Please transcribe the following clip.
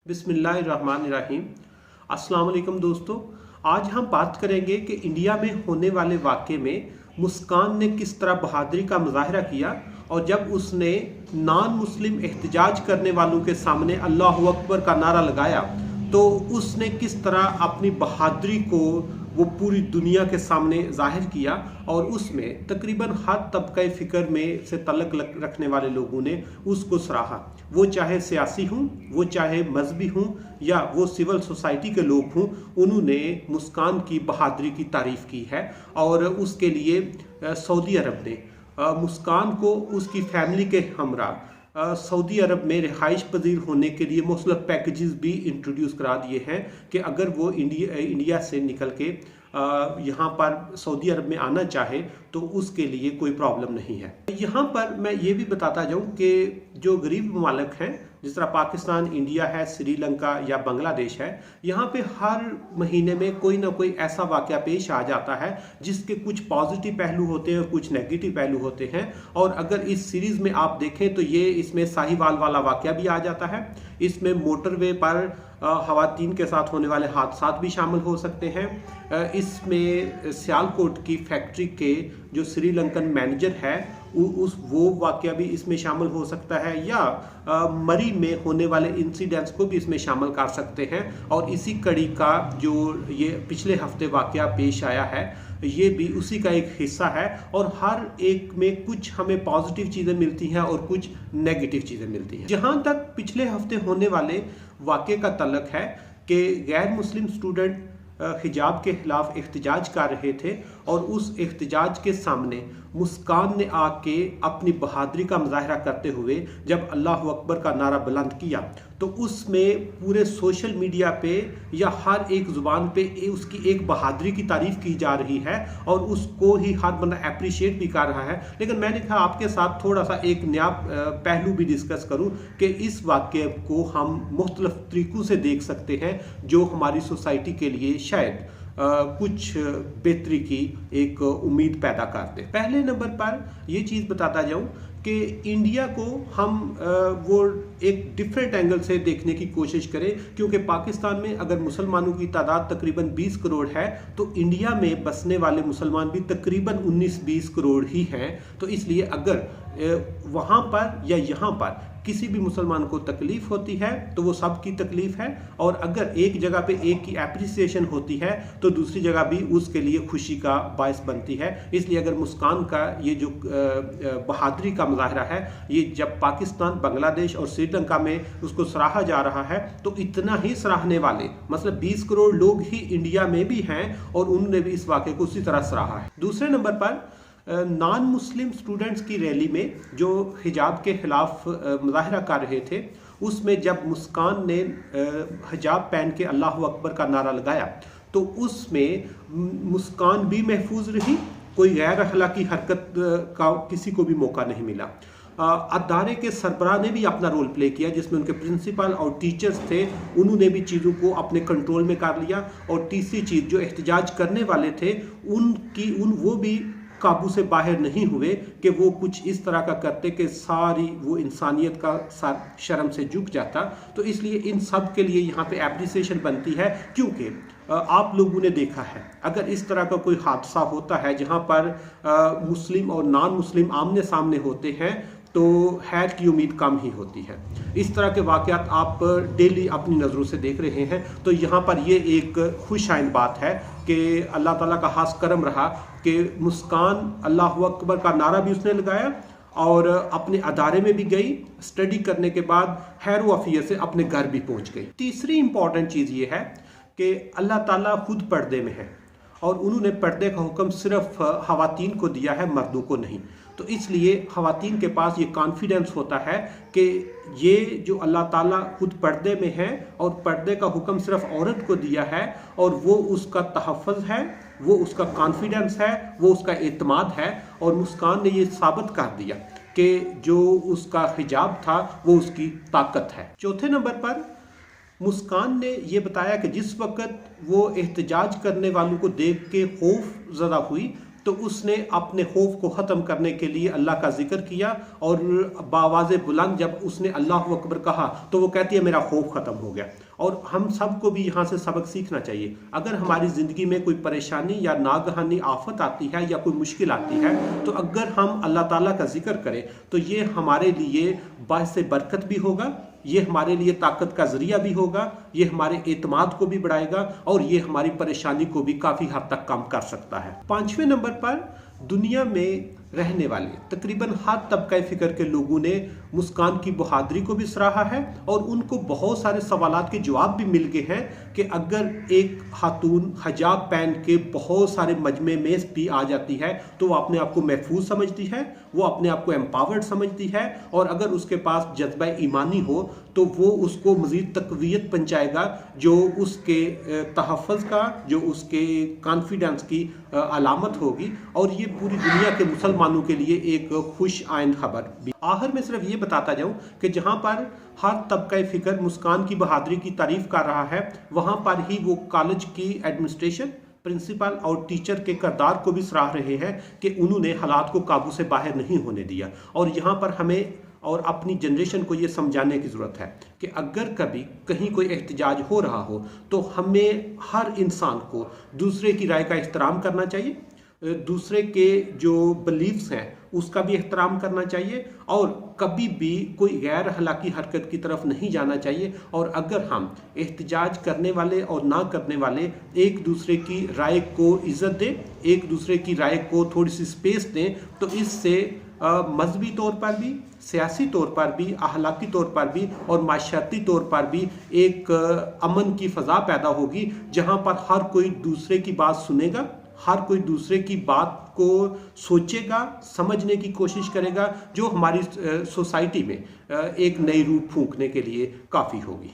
बिस्मिल्लाहिर्रहमानिर्रहीम। अस्सलाम वालेकुम दोस्तों, आज हम बात करेंगे कि इंडिया में होने वाले वाक़े में मुस्कान ने किस तरह बहादुरी का मुजाहरा किया और जब उसने नॉन मुस्लिम एहतजाज करने वालों के सामने अल्लाहु अकबर का नारा लगाया तो उसने किस तरह अपनी बहादुरी को वो पूरी दुनिया के सामने जाहिर किया और उसमें तकरीबन हर तबका फ़िक्र में से तल्लक रखने वाले लोगों ने उसको सराहा। वो चाहे सियासी हों, वो चाहे मजहबी हों या वो सिविल सोसाइटी के लोग हों, उन्होंने मुस्कान की बहादुरी की तारीफ़ की है। और उसके लिए सऊदी अरब ने मुस्कान को उसकी फैमिली के हमरा सऊदी अरब में रिहाइश पजीर होने के लिए मुख्तलिफ पैकेजेस भी इंट्रोड्यूस करा दिए हैं कि अगर वो इंडिया से निकल के यहाँ पर सऊदी अरब में आना चाहे तो उसके लिए कोई प्रॉब्लम नहीं है। यहाँ पर मैं ये भी बताता जाऊँ कि जो गरीब ममालिक हैं जिस तरह पाकिस्तान, इंडिया है, श्रीलंका या बांग्लादेश है, यहाँ पे हर महीने में कोई ना कोई ऐसा वाक़या पेश आ जाता है जिसके कुछ पॉजिटिव पहलू होते हैं और कुछ नेगेटिव पहलू होते हैं। और अगर इस सीरीज़ में आप देखें तो ये इसमें साहिवाल वाला वाक़या भी आ जाता है, इसमें मोटरवे पर ख़वातीन के साथ होने वाले हादसात भी शामिल हो सकते हैं, इसमें सियालकोट की फैक्ट्री के जो श्रीलंकन मैनेजर है वो वाक़या भी इसमें शामिल हो सकता है, या मरी में होने वाले इंसिडेंट्स को भी इसमें शामिल कर सकते हैं। और इसी कड़ी का जो ये पिछले हफ्ते वाक़या पेश आया है ये भी उसी का एक हिस्सा है। और हर एक में कुछ हमें पॉजिटिव चीज़ें मिलती हैं और कुछ नेगेटिव चीज़ें मिलती हैं। जहाँ तक पिछले हफ्ते होने वाले वाक़े का तल्लक है कि गैर मुस्लिम स्टूडेंट हिजाब के खिलाफ एहतजाज कर रहे थे और उस एहतजाज के सामने मुस्कान ने आके अपनी बहादुरी का मुजाहरा करते हुए जब अल्लाहु अकबर का नारा बुलंद किया तो उसमें पूरे सोशल मीडिया पे या हर एक ज़ुबान पे उसकी एक बहादुरी की तारीफ़ की जा रही है और उसको ही हर बंदा अप्रिशिएट भी कर रहा है। लेकिन मैंने कहा आपके साथ थोड़ा सा एक नया पहलू भी डिस्कस करूं कि इस वाक़े को हम मुख्तलिफ तरीक़ों से देख सकते हैं जो हमारी सोसाइटी के लिए शायद कुछ बेहतरी की एक उम्मीद पैदा करते। पहले नंबर पर ये चीज़ बताता जाऊं कि इंडिया को हम वो एक डिफरेंट एंगल से देखने की कोशिश करें, क्योंकि पाकिस्तान में अगर मुसलमानों की तादाद तकरीबन 20 करोड़ है तो इंडिया में बसने वाले मुसलमान भी तकरीबन 19-20 करोड़ ही हैं। तो इसलिए अगर वहाँ पर या यहाँ पर किसी भी मुसलमान को तकलीफ़ होती है तो वो सब की तकलीफ़ है, और अगर एक जगह पे एक की एप्रिसिएशन होती है तो दूसरी जगह भी उसके लिए खुशी का बायस बनती है। इसलिए अगर मुस्कान का ये जो बहादुरी का मुजाहरा है ये जब पाकिस्तान, बांग्लादेश और श्रीलंका में उसको सराहा जा रहा है तो इतना ही सराहने वाले मतलब 20 करोड़ लोग ही इंडिया में भी हैं और उन्होंने भी इस वाक़े को उसी तरह सराहा है। दूसरे नंबर पर नॉन मुस्लिम स्टूडेंट्स की रैली में जो हिजाब के खिलाफ मुजाहरा कर रहे थे उसमें जब मुस्कान ने हिजाब पहन के अल्लाहु अकबर का नारा लगाया तो उसमें मुस्कान भी महफूज रही, कोई गैर अखलाकी हरकत का किसी को भी मौका नहीं मिला। अदारे के सरबराह ने भी अपना रोल प्ले किया जिसमें उनके प्रिंसिपल और टीचर्स थे, उन्होंने भी चीज़ों को अपने कंट्रोल में कर लिया। और तीसरी चीज़ जो एहतजाज करने वाले थे वो भी काबू से बाहर नहीं हुए कि वो कुछ इस तरह का करते कि सारी वो इंसानियत का शर्म से झुक जाता। तो इसलिए इन सब के लिए यहाँ पे एप्रिसिएशन बनती है, क्योंकि आप लोगों ने देखा है अगर इस तरह का कोई हादसा होता है जहाँ पर मुस्लिम और नॉन मुस्लिम आमने सामने होते हैं तो हैर की उम्मीद कम ही होती है। इस तरह के वाक़यात आप डेली अपनी नज़रों से देख रहे हैं। तो यहाँ पर ये एक खुशाइन बात है कि अल्लाह ताला का खास करम रहा कि मुस्कान अल्लाहु अकबर का नारा भी उसने लगाया और अपने अदारे में भी गई, स्टडी करने के बाद खैर वफ़ियत से अपने घर भी पहुँच गई। तीसरी इम्पॉर्टेंट चीज़ ये है कि अल्लाह ताला खुद पर्दे में है और उन्होंने पर्दे का हुक्म सिर्फ ख़वातीन को दिया है, मर्दों को नहीं। तो इसलिए ख़वातीन के पास ये कॉन्फिडेंस होता है कि ये जो अल्लाह ताला खुद पर्दे में है और पर्दे का हुक्म सिर्फ औरत को दिया है और वो उसका तहफ़्फ़ुज़ है, वो उसका कॉन्फिडेंस है, वो उसका एतमाद है। और मुस्कान ने ये साबित कर दिया कि जो उसका हिजाब था वो उसकी ताकत है। चौथे नंबर पर मुस्कान ने यह बताया कि जिस वक़्त वो एहतजाज करने वालों को देख के खौफ ज़दा हुई तो उसने अपने खौफ को ख़त्म करने के लिए अल्लाह का जिक्र किया और बावाज़ बुलंद जब उसने अल्लाह अकबर कहा तो वो कहती है मेरा खौफ ख़त्म हो गया। और हम सबको भी यहाँ से सबक सीखना चाहिए। अगर हमारी ज़िंदगी में कोई परेशानी या नागहानी आफत आती है या कोई मुश्किल आती है तो अगर हम अल्लाह ताला का जिक्र करें तो ये हमारे लिए बाइस बरकत भी होगा, ये हमारे लिए ताकत का जरिया भी होगा, ये हमारे एतमाद को भी बढ़ाएगा और ये हमारी परेशानी को भी काफ़ी हद तक कम कर सकता है। 5वें नंबर पर दुनिया में रहने वाले तकरीबन हर तबका फ़िक्र के लोगों ने मुस्कान की बहादुरी को भी सराहा है और उनको बहुत सारे सवालात के जवाब भी मिल गए हैं कि अगर एक खातून हिजाब पहन के बहुत सारे मजमे में भी आ जाती है तो वो अपने आप को महफूज समझती है, वो अपने आप को एम्पावर्ड समझती है और अगर उसके पास जज्बा ईमानी हो तो वो उसको मज़ीद तक़वियत पहुँचाएगा जो उसके तहफ़्फ़ुज़ का, जो उसके कॉन्फिडेंस की अलामत होगी और ये पूरी दुनिया के मुसलमानों के लिए एक खुश आइंद खबर भी। आखिर में सिर्फ ये बताता जाऊं कि जहां पर हर तबका फ़िक्र मुस्कान की बहादुरी की तारीफ कर रहा है वहां पर ही वो कॉलेज की एडमिनिस्ट्रेशन, प्रिंसिपल और टीचर के किरदार को भी सराह रहे हैं कि उन्होंने हालात को काबू से बाहर नहीं होने दिया। और यहाँ पर हमें और अपनी जनरेशन को ये समझाने की ज़रूरत है कि अगर कभी कहीं कोई एहतजाज हो रहा हो तो हमें हर इंसान को दूसरे की राय का एहतराम करना चाहिए, दूसरे के जो बिलीफ्स हैं उसका भी एहतराम करना चाहिए और कभी भी कोई गैर अखलाकी हरकत की तरफ नहीं जाना चाहिए। और अगर हम एहतजाज करने वाले और ना करने वाले एक दूसरे की राय को इज़्ज़त दें, एक दूसरे की राय को थोड़ी सी स्पेस दें तो इससे मजहबी तौर पर भी, सियासी तौर पर भी, अखलाकी तौर पर भी और माशरती तौर पर भी एक अमन की फ़ज़ा पैदा होगी जहाँ पर हर कोई दूसरे की बात सुनेगा, हर कोई दूसरे की बात को सोचेगा, समझने की कोशिश करेगा, जो हमारी सोसाइटी में एक नई रूह फूंकने के लिए काफ़ी होगी।